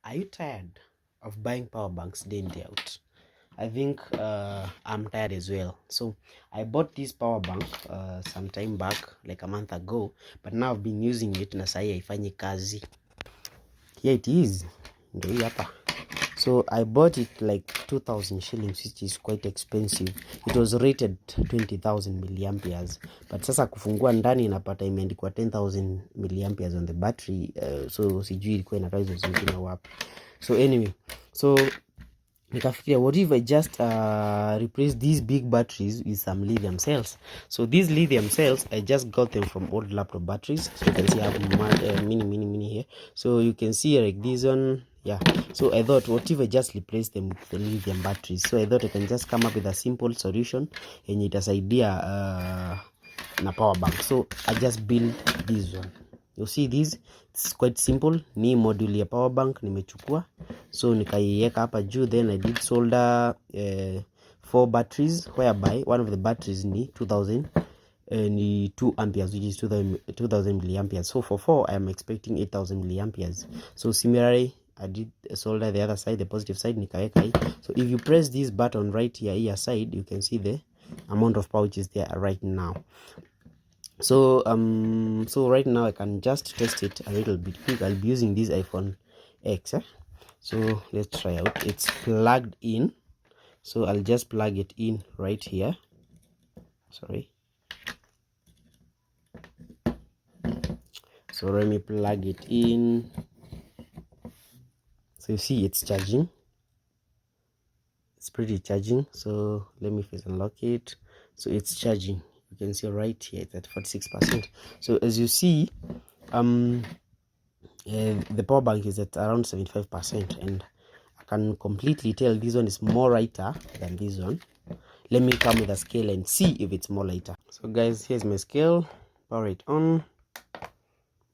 Are you tired of buying power banks day in, day out? I think I'm tired as well. So I bought this power bank some time back, like a month ago, but now I've been using it na sahi haifanyi kazi. Here it is. Ndio hii hapa. So I bought it like 2,000 shillings, which is quite expensive. It was rated 20,000 milliamperes, but sasa kufungua ndani inapata imeandikwa 10,000 milliamperes on the battery. So sijui ilikuwa inatoa hizo zingine wapi. So anyway, so nikafikiria, what if I just replace these big batteries with some lithium cells? So these lithium cells, I just got them from old laptop batteries. So you can see I have mini here. So you can see like this one, yeah. So I thought, what if I just replace them with the lithium batteries? So I thought I can just come up with a simple solution yenye itasaidia na power bank. So I just built this one. You see this, it's quite simple. Ni module ya power bank nimechukua, so nikaiweka hapa juu, then I did solder 4 batteries, whereby one of the batteries ni 2000 ni 2 amperes, which is 2000 milliamperes. So for 4 I am expecting 8000 milliamperes. So similarly I did solder the other side, the positive side nikaweka hii. So if you press this button right here side, you can see the amount of power which is there right now. So so right now I can just test it a little bit quick. I'll be using this iPhone X. So let's try out. It's plugged in, so I'll just plug it in right here. Sorry. So let me plug it in. So you see it's charging. It's pretty charging. So let me first unlock it. So it's charging. You can see right here it's at 46%. So as you see, the power bank is at around 75%, and I can completely tell this one is more lighter than this one. Let me come with a scale and see if it's more lighter. So guys, here's my scale. Power it on.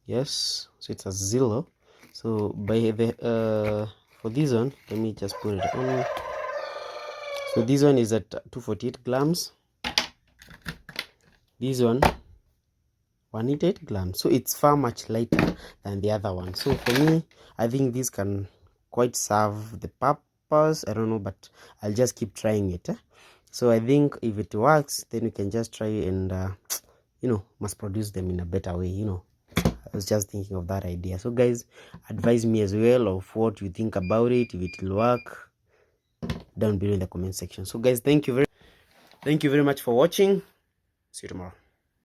Yes, so it's a 0. So by the for this one, let me just put it on. So this one is at 248 grams. This one 188 grams. So it's far much lighter than the other one. So for me, I think this can quite serve the purpose. I don't know, but I'll just keep trying it. So I think if it works, then we can just try and mass produce them in a better way. I was just thinking of that idea. So guys, advise me as well of what you think about it, if it will work, down below in the comment section. So guys, thank you very much for watching. See you tomorrow.